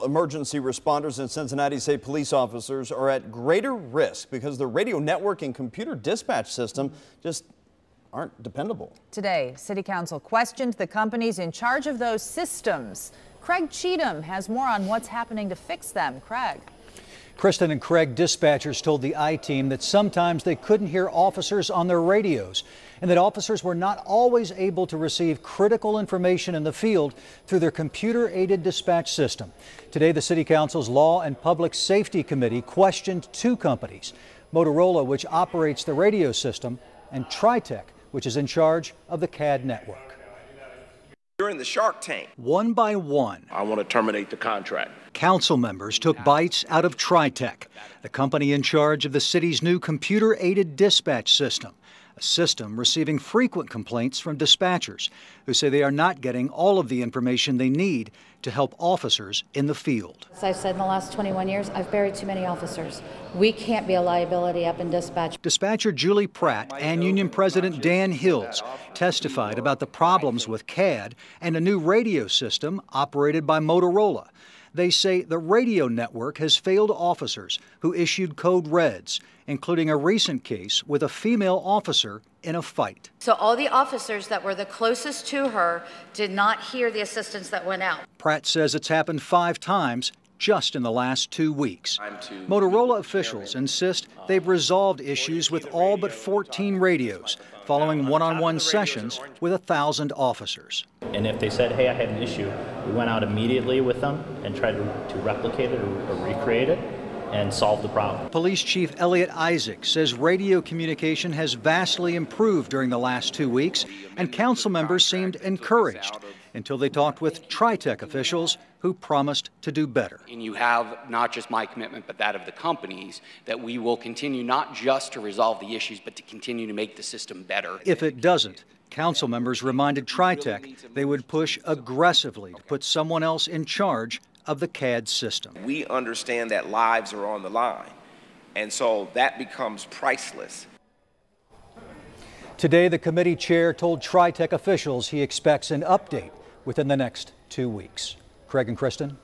Emergency responders in Cincinnati say police officers are at greater risk because the radio network and computer dispatch system just aren't dependable. Today, City Council questioned the companies in charge of those systems. Craig Cheatham has more on what's happening to fix them. Craig. Kristen and Craig, dispatchers told the I-Team that sometimes they couldn't hear officers on their radios and that officers were not always able to receive critical information in the field through their computer-aided dispatch system. Today, the City Council's Law and Public Safety Committee questioned two companies, Motorola, which operates the radio system, and TriTech, which is in charge of the CAD network. You're in the Shark Tank. One by one, I want to terminate the contract. council members took bites out of TriTech, the company in charge of the city's new computer-aided dispatch system, a system receiving frequent complaints from dispatchers who say they are not getting all of the information they need to help officers in the field. As I've said in the last 21 years, I've buried too many officers. We can't be a liability up in dispatch. Dispatcher Julie Pratt and Union President Dan Hills testified about the problems with CAD and a new radio system operated by Motorola. They say the radio network has failed officers who issued code reds, including a recent case with a female officer in a fight. So all the officers that were the closest to her did not hear the assistance that went out. Pratt says it's happened 5 times just in the last 2 weeks. Motorola officials insist they've resolved issues with all but 14 radios, following one-on-one sessions with 1,000 officers. And if they said, hey, I had an issue, we went out immediately with them and tried to replicate it or recreate it and solve the problem. Police Chief Eliot Isaac says radio communication has vastly improved during the last 2 weeks, and council members seemed encouraged until they talked with TriTech officials who promised to do better. And you have not just my commitment, but that of the companies, that we will continue not just to resolve the issues, but to continue to make the system better. If it doesn't, council members reminded TriTech they would push aggressively to put someone else in charge of the CAD system. We understand that lives are on the line, and so that becomes priceless. Today, the committee chair told TriTech officials he expects an update within the next 2 weeks. Craig and Kristen.